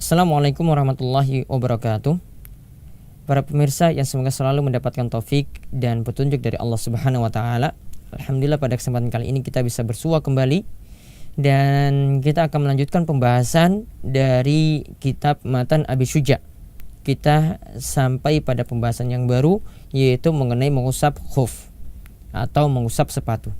Assalamualaikum warahmatullahi wabarakatuh. Para pemirsa yang semoga selalu mendapatkan taufik dan petunjuk dari Allah Subhanahu wa taala. Alhamdulillah pada kesempatan kali ini kita bisa bersua kembali dan kita akan melanjutkan pembahasan dari kitab Matan Abi Syuja. Kita sampai pada pembahasan yang baru, yaitu mengenai mengusap khuf atau mengusap sepatu.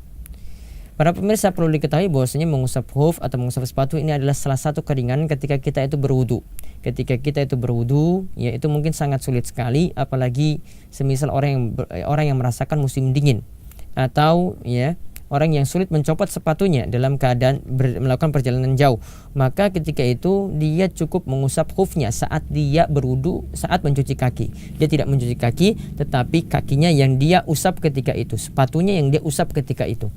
Para pemirsa perlu diketahui bahwasanya mengusap khuf atau mengusap sepatu ini adalah salah satu keringanan ketika kita itu berwudu. Ketika kita itu berwudu, ya itu mungkin sangat sulit sekali, apalagi semisal orang yang merasakan musim dingin atau ya orang yang sulit mencopot sepatunya dalam keadaan melakukan perjalanan jauh. Maka ketika itu dia cukup mengusap khufnya saat dia berwudu, saat mencuci kaki. Dia tidak mencuci kaki, tetapi kakinya yang dia usap ketika itu, sepatunya yang dia usap ketika itu.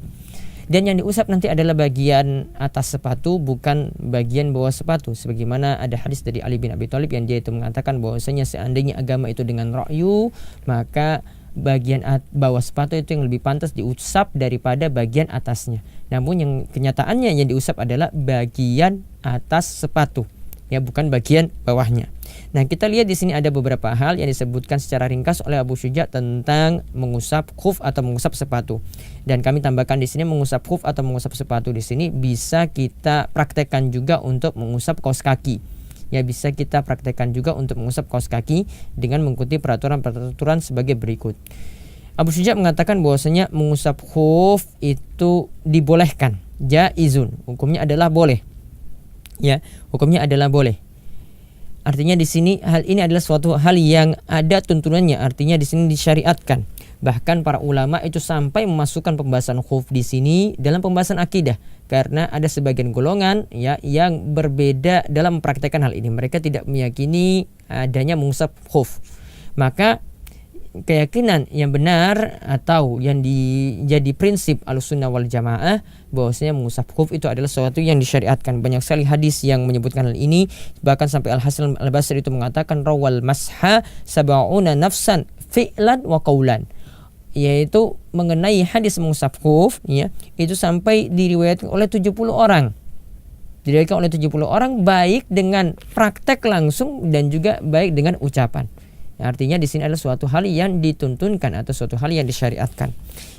Dan yang diusap nanti adalah bagian atas sepatu, bukan bagian bawah sepatu. Sebagaimana ada hadis dari Ali bin Abi Thalib yang dia itu mengatakan bahwasanya seandainya agama itu dengan ra'yu, maka bagian bawah sepatu itu yang lebih pantas diusap daripada bagian atasnya. Namun yang kenyataannya yang diusap adalah bagian atas sepatu, ya bukan bagian bawahnya. Nah, kita lihat di sini ada beberapa hal yang disebutkan secara ringkas oleh Abu Syuja tentang mengusap khuf atau mengusap sepatu. Dan kami tambahkan di sini mengusap khuf atau mengusap sepatu di sini bisa kita praktekkan juga untuk mengusap kaos kaki. Ya, bisa kita praktekkan juga untuk mengusap kaos kaki dengan mengikuti peraturan-peraturan sebagai berikut. Abu Syuja mengatakan bahwasanya mengusap khuf itu dibolehkan, jaizun, hukumnya adalah boleh. Ya, hukumnya adalah boleh. Artinya di sini hal ini adalah suatu hal yang ada tuntunannya, artinya di sini disyariatkan. Bahkan para ulama itu sampai memasukkan pembahasan khuf di sini dalam pembahasan akidah, karena ada sebagian golongan ya yang berbeda dalam mempraktikkan hal ini. Mereka tidak meyakini adanya mengusap khuf. Maka keyakinan yang benar atau yang jadi prinsip Ahlussunnah wal Jamaah bahwasanya mengusap khuf itu adalah sesuatu yang disyariatkan. Banyak sekali hadis yang menyebutkan hal ini, bahkan sampai Al-Hasan Al-Basri itu mengatakan rawal masha sab'una nafsan fi'lan wa qaulan, yaitu mengenai hadis mengusap khuf ya, itu sampai diriwayatkan oleh 70 orang. Diriwayatkan oleh 70 orang baik dengan praktek langsung dan juga baik dengan ucapan. Artinya di sini adalah suatu hal yang dituntunkan atau suatu hal yang disyariatkan.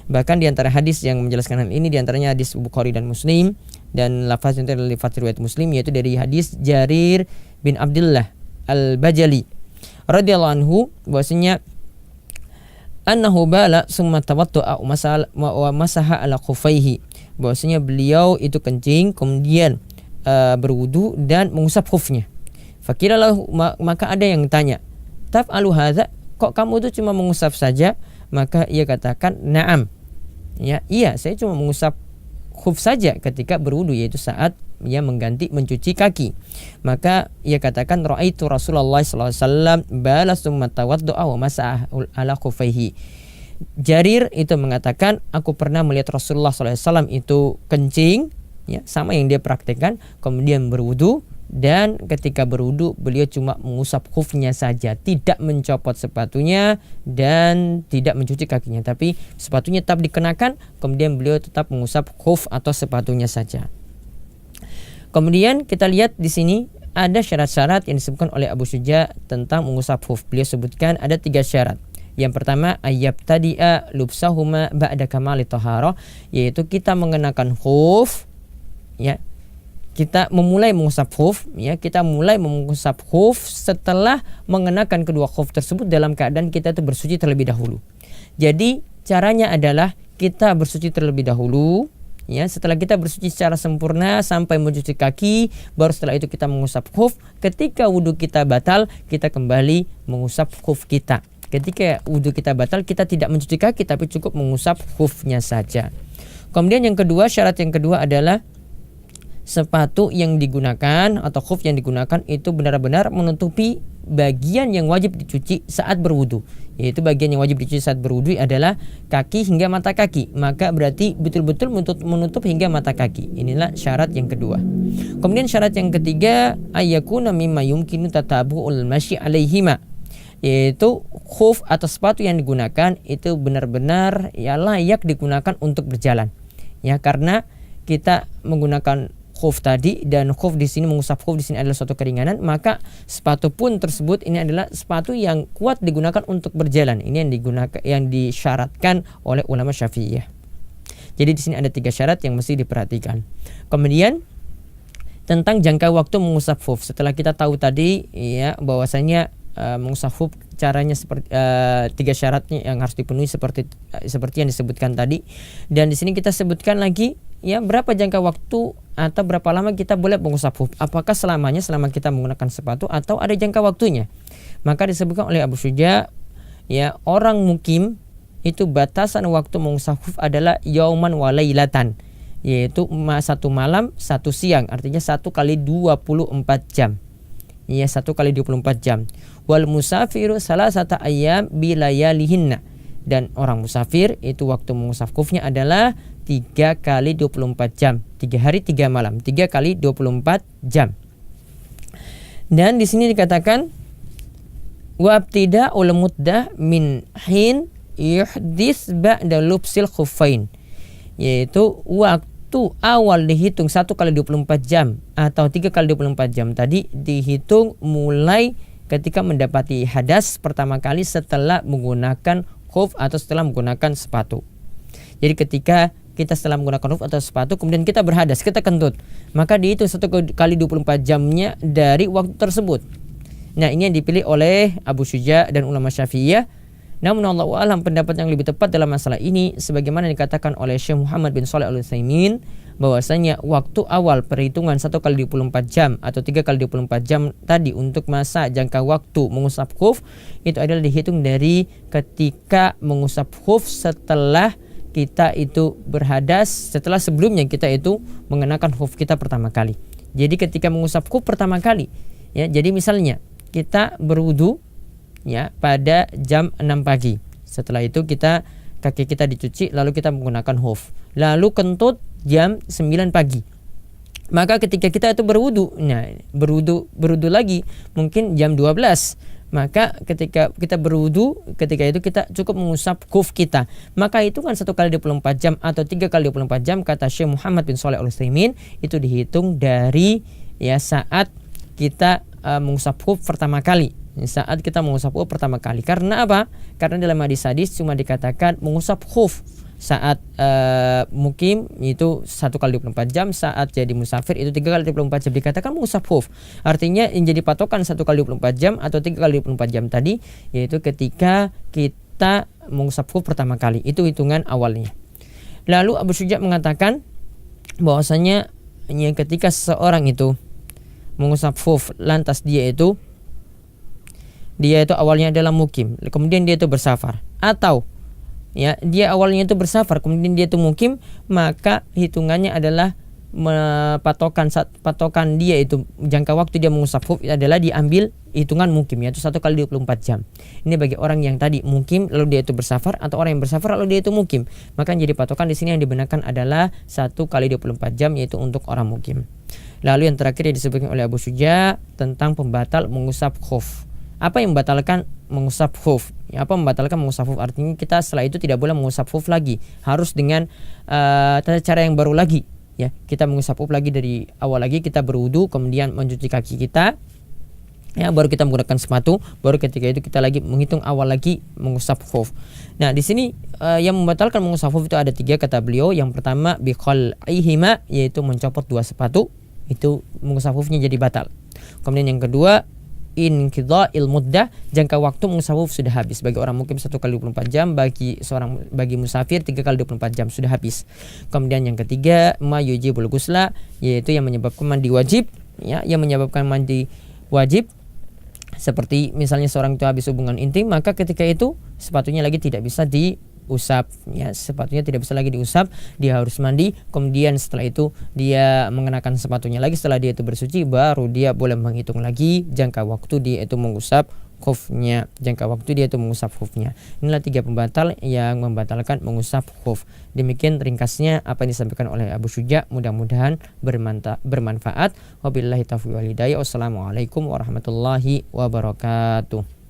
Bahkan di antara hadis yang menjelaskan hal ini, di antaranya hadis Bukhari dan Muslim, dan lafaz itu adalah lafaz riwayat Muslim, yaitu dari hadis Jarir bin Abdullah Al-Bajali radhiyallahu anhu bahwasanya annahu bala summa tawadda'a wa masaha ala khufaihi, bahwasanya beliau itu kencing kemudian berwudu dan mengusap khufnya. Fakira lahu, maka ada yang tanya, taf'alu hadza, kok kamu itu cuma mengusap saja? Maka ia katakan, na'am. Ya, iya, saya cuma mengusap khuf saja ketika berwudu, yaitu saat ia mencuci kaki. Maka ia katakan, ra'aitu Rasulullah sallallahu alaihi wasallam bala summa tawadda'a wa masaha ala khufaihi. Jarir itu mengatakan, aku pernah melihat Rasulullah sallallahu alaihi wasallam itu kencing, ya, sama yang dia praktekkan, kemudian berwudu. Dan ketika berwudu beliau cuma mengusap khufnya saja, tidak mencopot sepatunya dan tidak mencuci kakinya, tapi sepatunya tetap dikenakan, kemudian beliau tetap mengusap khuf atau sepatunya saja. Kemudian kita lihat di sini ada syarat-syarat yang disebutkan oleh Abu Syuja tentang mengusap khuf. Beliau sebutkan ada 3 syarat. Yang pertama, ayyabtadi'a lubsahuma ba'da kamali taharah, yaitu kita mengenakan khuf, ya, kita memulai mengusap khuf, ya, kita mulai mengusap khuf setelah mengenakan kedua khuf tersebut dalam keadaan kita itu bersuci terlebih dahulu. Jadi caranya adalah kita bersuci terlebih dahulu, ya, setelah kita bersuci secara sempurna sampai mencuci kaki, baru setelah itu kita mengusap khuf. Ketika wudu kita batal, kita kembali mengusap khuf kita. Ketika wudu kita batal, kita tidak mencuci kaki tapi cukup mengusap khufnya saja. Kemudian yang kedua, syarat yang kedua adalah sepatu yang digunakan atau khuf yang digunakan itu benar-benar menutupi bagian yang wajib dicuci saat berwudu. Yaitu bagian yang wajib dicuci saat berwudu adalah kaki hingga mata kaki. Maka berarti betul-betul menutup hingga mata kaki. Inilah syarat yang kedua. Kemudian syarat yang ketiga, ayyakuna mimma yumkinu tatabu'ul masyi alaihima, yaitu khuf atau sepatu yang digunakan itu benar-benar ya layak digunakan untuk berjalan. Ya, karena kita menggunakan khuf tadi, dan khuf di sini, mengusap khuf di sini adalah suatu keringanan, maka sepatu pun tersebut ini adalah sepatu yang kuat digunakan untuk berjalan. Ini yang disyaratkan oleh ulama Syafi'iyah. Jadi di sini ada 3 syarat yang mesti diperhatikan. Kemudian tentang jangka waktu mengusap khuf. Setelah kita tahu tadi ya bahwasanya mengusap khuf caranya seperti 3 syaratnya yang harus dipenuhi seperti yang disebutkan tadi. Dan di sini kita sebutkan lagi ya berapa jangka waktu atau berapa lama kita boleh mengusap khuf. Apakah selamanya selama kita menggunakan sepatu atau ada jangka waktunya? Maka disebutkan oleh Abu Syuja ya, orang mukim itu batasan waktu mengusap khuf adalah yauman wa lailatan, yaitu 1 malam 1 siang, artinya 1 kali 24 jam. Ya, 1 kali 24 jam. Wal musafiru salasata ayyam bilayalihinna, dan orang musafir itu waktu mengusap khufnya adalah 3 kali 24 jam. 3 hari 3 malam, 3 kali 24 jam. Dan di sini dikatakan wa ibtida'ul muddah min hin yuhdits ba'da lubsil khuffain, yaitu waktu awal dihitung 1 kali 24 jam atau 3 kali 24 jam tadi dihitung mulai ketika mendapati hadas pertama kali setelah menggunakan khuf atau setelah menggunakan sepatu. Jadi ketika kita setelah menggunakan khuf atau sepatu kemudian kita berhadas, kita kentut, maka dihitung 1 kali 24 jamnya dari waktu tersebut. Nah, ini yang dipilih oleh Abu Syuja dan ulama Syafi'iyah. Namun Allahu a'lam, pendapat yang lebih tepat dalam masalah ini sebagaimana dikatakan oleh Syekh Muhammad bin Shalih Al-Utsaimin, bahwasanya waktu awal perhitungan 1 kali 24 jam atau 3 kali 24 jam tadi untuk masa jangka waktu mengusap khuf itu adalah dihitung dari ketika mengusap khuf setelah kita itu berhadas, setelah sebelumnya kita itu mengenakan khuf kita pertama kali. Jadi ketika mengusap khuf pertama kali ya, jadi misalnya kita berwudu ya pada jam 6 pagi. Setelah itu kaki kita dicuci, lalu kita menggunakan khuf. Lalu kentut jam 9 pagi. Maka ketika kita itu berwudu, nah berwudu lagi mungkin jam 12. Maka ketika kita berwudu, ketika itu kita cukup mengusap khuf kita. Maka itu kan 1 kali 24 jam atau 3 kali 24 jam kata Syekh Muhammad bin Shalih Al-Utsaimin itu dihitung dari ya saat kita mengusap khuf pertama kali. Saat kita mengusap khuf pertama kali. Karena apa? Karena dalam hadis cuma dikatakan mengusap khuf saat mukim itu 1 kali 24 jam, saat jadi musafir itu 3 kali 24 jam dikatakan mengusap khuf. Artinya yang jadi patokan 1 kali 24 jam atau 3 kali 24 jam tadi yaitu ketika kita mengusap khuf pertama kali. Itu hitungan awalnya. Lalu Abu Syuja mengatakan bahwasanya ketika seseorang itu mengusap khuf lantas dia itu awalnya adalah mukim, kemudian dia itu bersafar, atau ya dia awalnya itu bersafar kemudian dia itu mukim, maka hitungannya adalah patokan dia itu jangka waktu dia mengusap khuf adalah diambil hitungan mukim, yaitu 1 kali 24 jam. Ini bagi orang yang tadi mukim lalu dia itu bersafar, atau orang yang bersafar lalu dia itu mukim. Maka yang jadi patokan di sini yang dibenarkan adalah 1 kali 24 jam, yaitu untuk orang mukim. Lalu yang terakhir yang disebutkan oleh Abu Syuja tentang pembatal mengusap khuf. Apa yang membatalkan mengusap khuf? Apa membatalkan mengusap khuf? Artinya kita setelah itu tidak boleh mengusap khuf lagi. Harus dengan tata cara yang baru lagi. Ya, kita mengusap khuf lagi dari awal lagi, kita berwudu, kemudian mencuci kaki kita. Ya, baru kita menggunakan sepatu, baru ketika itu kita lagi menghitung awal lagi mengusap khuf. Nah, di sini yang membatalkan mengusap khuf itu ada 3 kata beliau. Yang pertama biqal'ihima, yaitu mencopot 2 sepatu, itu mengusap khufnya jadi batal. Kemudian yang kedua inqidha'il muddah, jangka waktu mengusap khuf sudah habis. Bagi orang mukim 1 kali 24 jam, bagi musafir 3 kali 24 jam sudah habis. Kemudian yang ketiga ma yujibul ghusla, yaitu yang menyebabkan mandi wajib, ya, yang menyebabkan mandi wajib. Seperti misalnya seorang itu habis hubungan intim, maka ketika itu sepatunya lagi tidak bisa diusap, ya, sepatunya tidak bisa lagi diusap, dia harus mandi. Kemudian setelah itu dia mengenakan sepatunya lagi, setelah dia itu bersuci baru dia boleh menghitung lagi jangka waktu dia itu mengusap khufnya, jangka waktu dia itu mengusap khufnya. Inilah 3 pembatal yang membatalkan mengusap khuf. Demikian ringkasnya apa yang disampaikan oleh Abu Syuja, mudah-mudahan bermanfaat. Wabillahi taufiq wal hidayah. Wassalamualaikum warahmatullahi wabarakatuh.